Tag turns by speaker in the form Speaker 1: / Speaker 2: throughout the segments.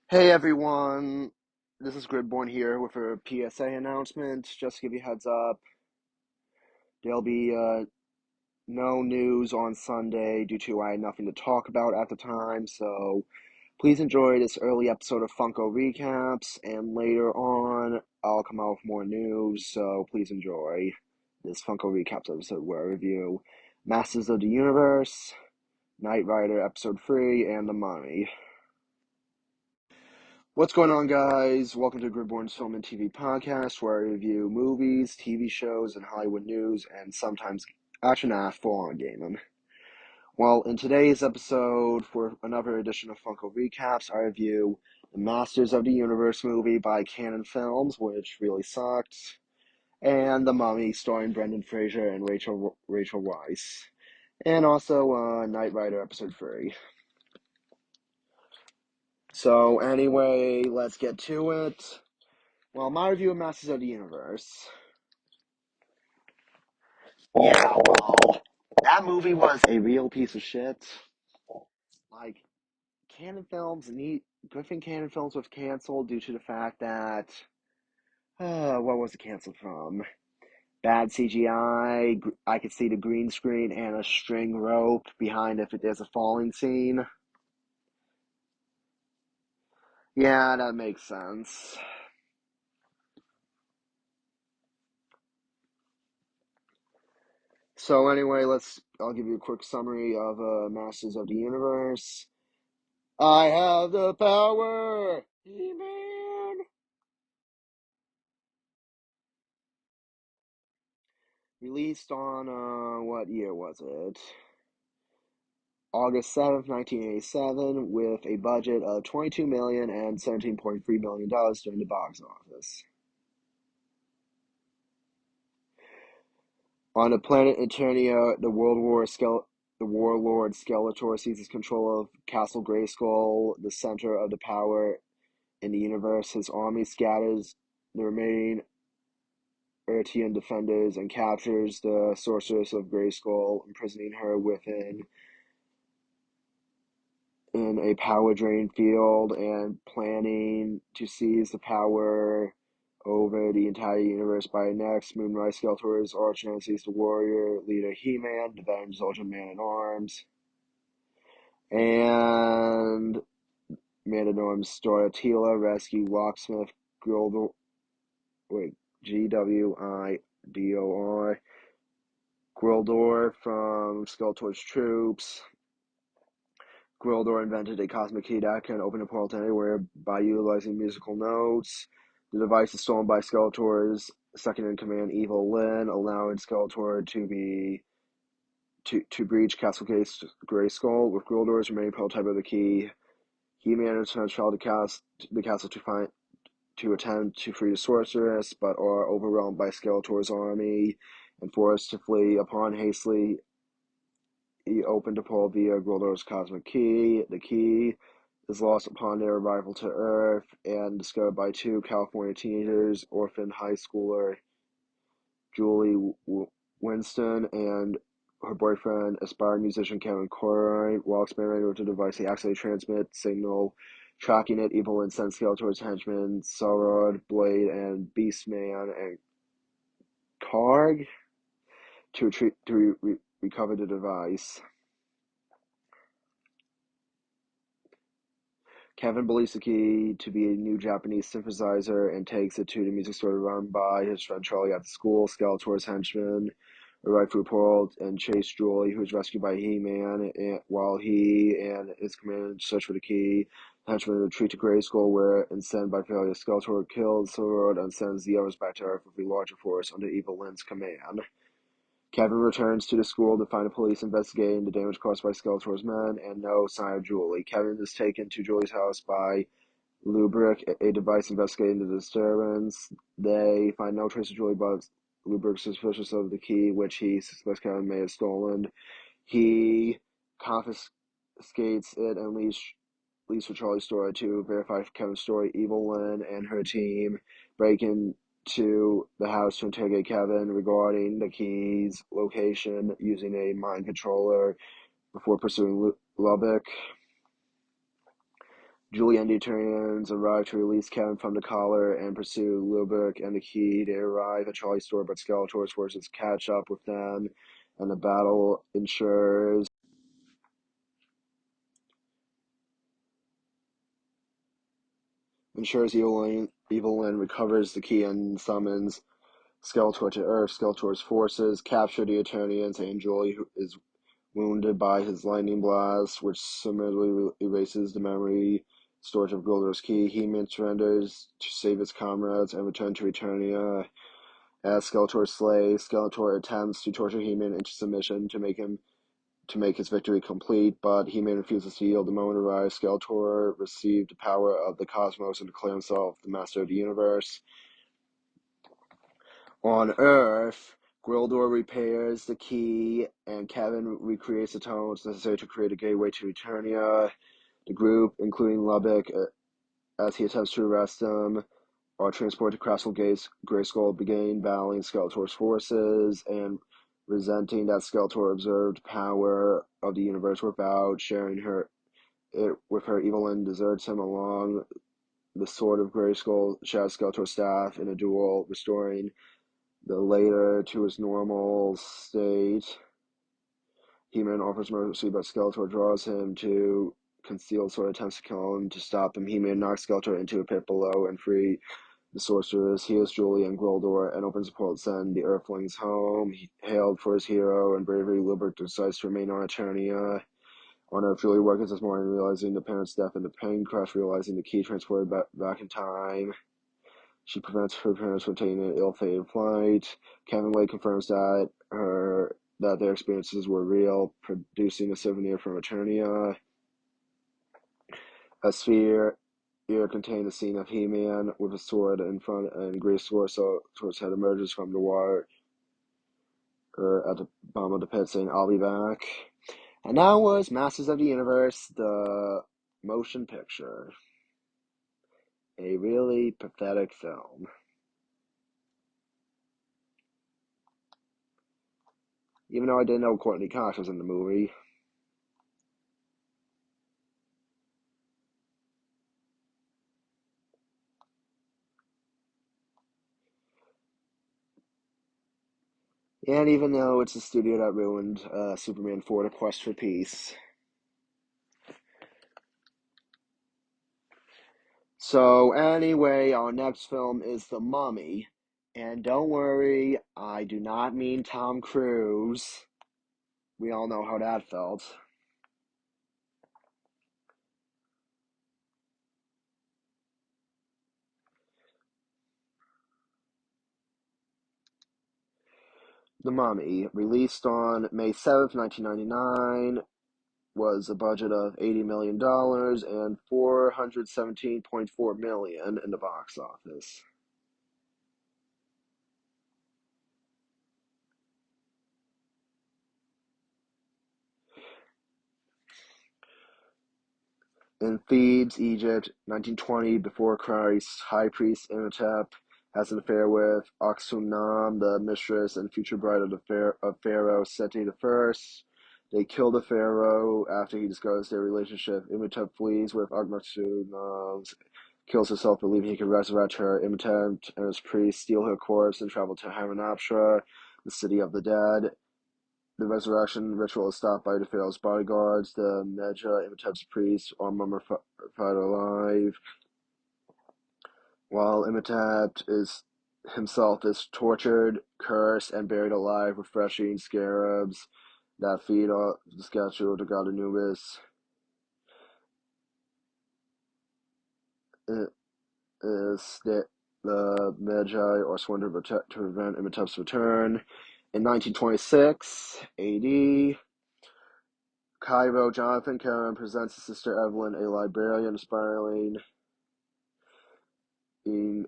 Speaker 1: Hey everyone, this is Gridborn here with a PSA announcement. Just to give you a heads up, there'll be no news on Sunday due to I had nothing to talk about at the time. So please enjoy this early episode of Funko Recaps, and later on I'll come out with more news. So please enjoy this Funko Recaps episode where I review Masters of the Universe, Knight Rider Episode 3, and The Mummy. What's going on, guys? Welcome to Gridborn's Film and TV Podcast, where I review movies, TV shows, and Hollywood news, and sometimes full-on gaming. Well, in today's episode, for another edition of Funko Recaps, I review the Masters of the Universe movie by Canon Films, which really sucked, and The Mummy, starring Brendan Fraser and Rachel Weisz, and also Knight Rider Episode 3. So anyway, let's get to it. Well, my review of Masters of the Universe. Yeah, well, that movie was a real piece of shit. Like, Canon Films, Griffin Canon Films was canceled due to the fact that, what was it canceled from? Bad CGI, I could see the green screen and a string rope behind if there's a falling scene. Yeah, that makes sense. So anyway, I'll give you a quick summary of Masters of the Universe. I have the power! He-Man! Released on, what year was it? August 7th, 1987, with a budget of $22 million and $17.3 million during the box office. On the planet Eternia, the warlord Skeletor seizes control of Castle Grayskull, the center of the power in the universe. His army scatters the remaining Earthian defenders and captures the sorceress of Grayskull, imprisoning her within in a power drain field and planning to seize the power over the entire universe by next. Moonrise Skeletor's arch nemesis, the warrior leader He-Man, the veteran Zoltan Man-at-Arms, and Man-at-Arms Star Attila rescue Locksmith Gwildor, Gwidor, Gwildor from Skeletor's troops. Gwildor invented a cosmic key that can open a portal to anywhere by utilizing musical notes. The device is stolen by Skeletor's second-in-command, Evil Lyn, allowing Skeletor to breach Castle Grayskull. With Gwildor's remaining prototype of the key, he managed to travel the castle to attempt to free the sorceress, but are overwhelmed by Skeletor's army and forced to flee. Upon hastily he opened a portal via Gwildor's cosmic key. The key is lost upon their arrival to Earth and discovered by two California teenagers, orphan high schooler Julie Winston and her boyfriend, aspiring musician Kevin Conroy. While experimenting with the device, they accidentally transmit signal. Tracking it, Evil Lyn sends Skeletor's henchmen, Saurod, Blade, and Beastman and Karg to recover the device. Kevin believes the key to be a new Japanese synthesizer and takes it to the music store run by his friend Charlie at the school. Skeletor's henchmen arrive through a portal and chase Julie, who is rescued by He-Man, while he and his command search for the key. The henchmen retreat to Grayskull, where, incensed by failure, Skeletor kills Sword and sends the others back to Earth with a larger force under Evil Lyn's command. Kevin returns to the school to find the police investigating the damage caused by Skeletor's men and no sign of Julie. Kevin is taken to Julie's house by Lubric, a device investigating the disturbance. They find no trace of Julie, but Lubric is suspicious of the key, which he suspects Kevin may have stolen. He confiscates it and leaves for Charlie's story to verify Kevin's story. Evil Lyn and her team break into the house to interrogate Kevin regarding the key's location using a mind controller before pursuing Lubbock. Julie and the Eternians arrive to release Kevin from the collar and pursue Lubick and the Key. They arrive at Charlie's store, but Skeletor's forces catch up with them, and the battle ensures Evelyn recovers the Key and summons Skeletor to Earth. Skeletor's forces capture the Eternians, and Julie, who is wounded by his lightning blast, which summarily erases the memory storage of Gilder's Key. He-Man surrenders to save his comrades and return to Eternia. As Skeletor's slave, Skeletor attempts to torture He-Man into submission to make his victory complete, but He-Man refuses to yield. The moment arrives. Skeletor received the power of the cosmos and declared himself the master of the universe. On Earth, Gwildor repairs the Key, and Kevin recreates the tones necessary to create a gateway to Eternia. The group, including Lubbock, as he attempts to arrest him, are transported to Castle Grayskull, begin battling Skeletor's forces, and resenting that Skeletor observed power of the universe without sharing it with her. Evelyn deserts him along the Sword of Grayskull, shatters Skeletor's staff in a duel, restoring the later to his normal state. He-Man offers mercy, but Skeletor draws him to conceal Sword, attempts to kill him. To stop him, He-Man knocks Skeletor into a pit below and free the sorceress. Heals Julie and Gwildor and opens a portal to send the Earthlings home. He hailed for his hero and bravery. Lubric decides to remain on Eternia. On Earth, Julie wakens this morning realizing the parents' death in the plane crash, realizing the Key transported back in time. She prevents her parents from taking an ill-fated flight. Kevin Wade confirms that their experiences were real, producing a souvenir from Eternia. A sphere here contained a scene of He-Man with a sword in front and Grayskull, so Tor's head emerges from the water at the bottom of the pit, saying, "I'll be back." And that was Masters of the Universe, the motion picture. A really pathetic film. Even though I didn't know Courtney Cox was in the movie. And even though it's the studio that ruined Superman 4: The Quest for Peace. So anyway, our next film is The Mummy. And don't worry, I do not mean Tom Cruise. We all know how that felt. The Mummy, released on May 7th, 1999, was a budget of $80 million and $417.4 million in the box office. In Thebes, Egypt, 1920 before Christ, High Priest Imhotep has an affair with Aksunam, the mistress and future bride of Pharaoh Seti I. They kill the pharaoh after he discovers their relationship. Imhotep flees with Aksunam, kills herself, believing he can resurrect her. Imhotep and his priests steal her corpse and travel to Hamunaptra, the city of the dead. The resurrection ritual is stopped by the Pharaoh's bodyguards. The Medja, Imhotep's priests, are mummified alive, while Imhotep himself is tortured, cursed, and buried alive with fleshing scarabs that feed off the statue of the god Anubis. It is the Magi are sworn to prevent Imhotep's return. In 1926 AD, Cairo, Jonathan Karen presents his sister Evelyn, a librarian aspiring in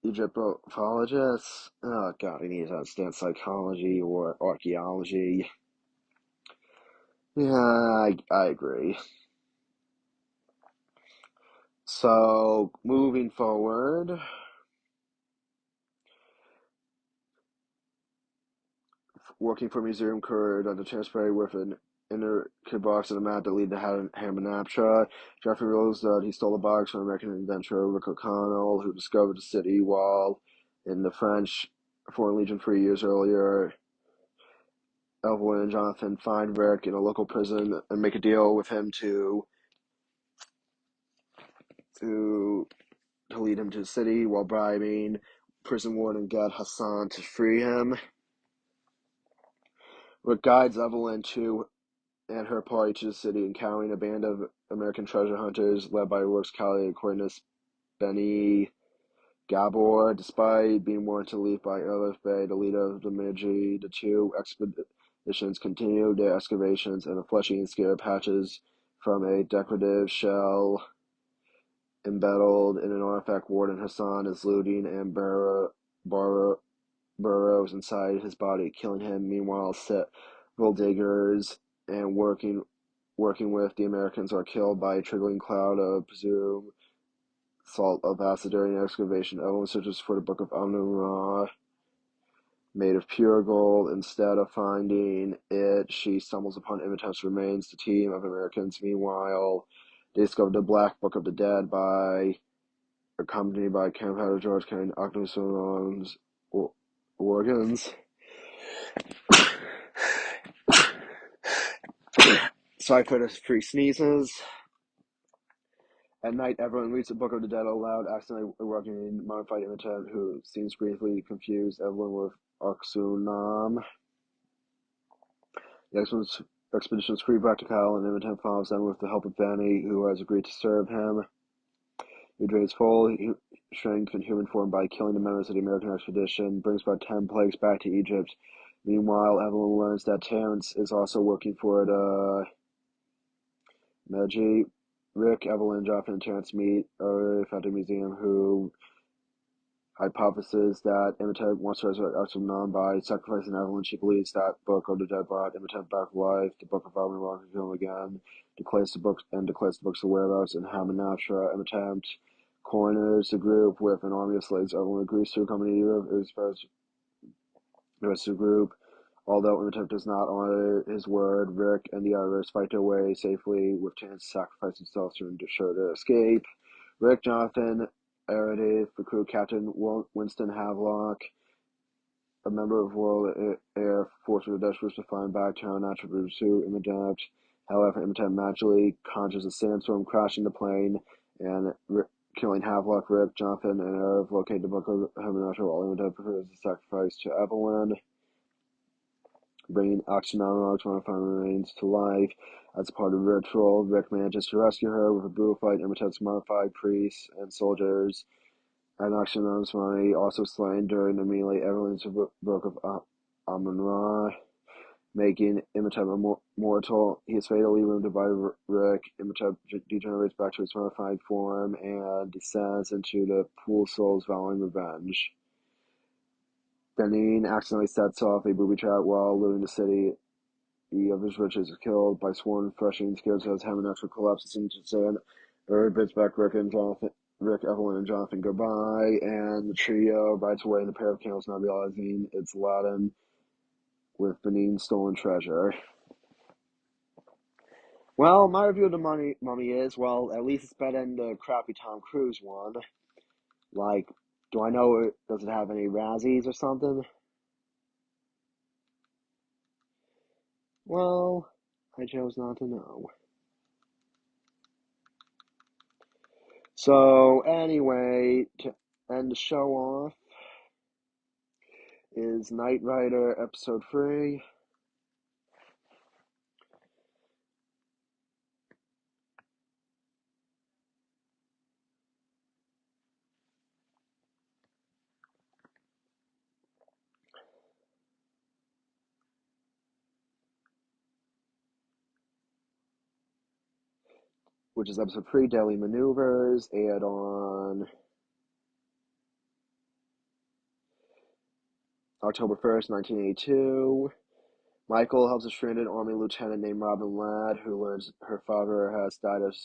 Speaker 1: Egyptologist. Oh god, I need to understand psychology or archaeology. Yeah, I agree. So, moving forward, working for Museum Courier under Transparent with an in a kid box and a mat that lead to Hamanaptra. Jeffrey realizes that he stole the box from American adventurer Rick O'Connell, who discovered the city while in the French Foreign Legion 3 years earlier. Evelyn and Jonathan find Rick in a local prison and make a deal with him to lead him to the city while bribing prison warden Gad Hassan to free him. Rick guides Evelyn and her party to the city, encountering a band of American treasure hunters led by Rick's colleague Cornus Benny Gabor. Despite being warned to leave by Elif Bey, the leader of the Magi, the two expeditions continued their excavations in the fleshy and scare patches from a decorative shell embedded in an artifact. Warden Hassan is looting and burrows inside his body, killing him. Meanwhile, several diggers and working with the Americans are killed by a trickling cloud of presumed salt of acid during the excavation. Evelyn searches for the Book of Amun-Ra, made of pure gold. Instead of finding it, she stumbles upon Imhotep's remains. The team of Americans, meanwhile, they discover the Black Book of the Dead, accompanied by Campbell George carrying Octosun's organs. Sorry for the free sneezes. At night, everyone reads the Book of the Dead aloud, accidentally awakening mummified Imhotep, who seems briefly confused Evelyn with Oxunam. The expedition is free back to Kyle, and Imhotep follows them with the help of Benny, who has agreed to serve him. He drains full strength in human form by killing the members of the American expedition, brings about 10 plagues back to Egypt. Meanwhile, Evelyn learns that Terrence is also working for the Magi. Rick, Evelyn, Jonathan, and Terrence meet at the museum, who hypothesizes that Imhotep wants to resurrect Oxunam by sacrificing Evelyn. She believes that Book of the Dead brought Imhotep back to life. The Book of Amun-Ra can kill him again. Declares the book's whereabouts in Hamanaptra. Imhotep corners the group with an army of slaves. Evelyn agrees to accompany the rest of the group. Although Imhotep does not honor his word, Rick and the others fight their way safely, with Terrence sacrificing himself to ensure their escape. Rick, Jonathan, Meredith, the crew captain Winston Havelock, a member of Royal Air Force, with the Dutch to find back Terranatra to pursue Imhotep. However, Imhotep magically conjures a sandstorm, crashing the plane and killing Havelock. Rick, Jonathan, and Eric locate the Book of Hamanaptra while Imhotep prepares a sacrifice to Evelyn, bringing Oxunam remains to life. As part of the ritual, Rick manages to rescue her with a brutal fight. Imhotep's modified priests and soldiers and Oxunam's money also slain during the melee. Evelyn's Book of Amun-Ra, making Imhotep immortal. He is fatally wounded by Rick. Imhotep degenerates back to his modified form and descends into the pool of souls, vowing revenge. Benin accidentally sets off a booby trap while looting the city of his riches, is killed by sworn threshing skills as Hamanaptra collapses into sand. Bids back Rick, Evelyn, and Jonathan goodbye, and the trio rides away in a pair of camels, not realizing it's laden with Benin's stolen treasure. Well, my review of the Mummy is, well, at least it's better than the crappy Tom Cruise one. Like, do I know, does it have any Razzies or something? Well, I chose not to know. So, anyway, to end the show off is Knight Rider Episode 3. Which is Episode 3, Deadly Maneuvers, aired on October 1st, 1982. Michael helps a stranded Army lieutenant named Robin Ladd, who learns her father has died of a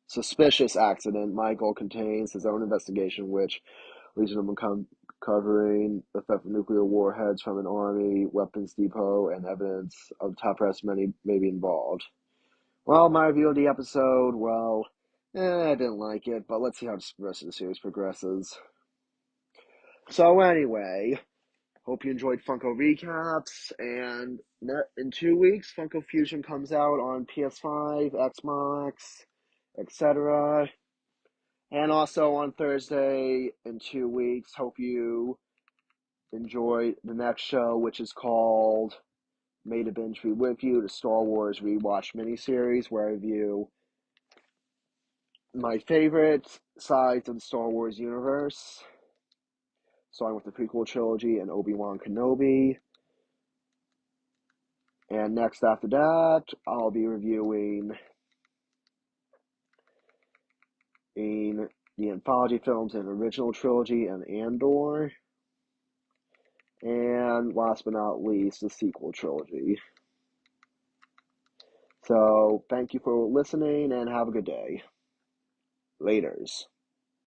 Speaker 1: suspicious accident. Michael contains his own investigation, which leads him to become covering the theft of nuclear warheads from an army weapons depot and evidence of top brass many may be involved. Well, my review of the episode, well, I didn't like it, but let's see how the rest of the series progresses. So anyway, hope you enjoyed Funko Recaps, and in 2 weeks, Funko Fusion comes out on PS5, Xbox, etc. And also on Thursday in 2 weeks, hope you enjoy the next show, which is called May the Binge Be With You, the Star Wars Rewatch miniseries, where I review my favorite sides of the Star Wars universe, starting with the prequel trilogy and Obi-Wan Kenobi. And next after that, I'll be reviewing the anthology films and original trilogy and Andor. And last but not least, the sequel trilogy. So, thank you for listening and have a good day. Laters.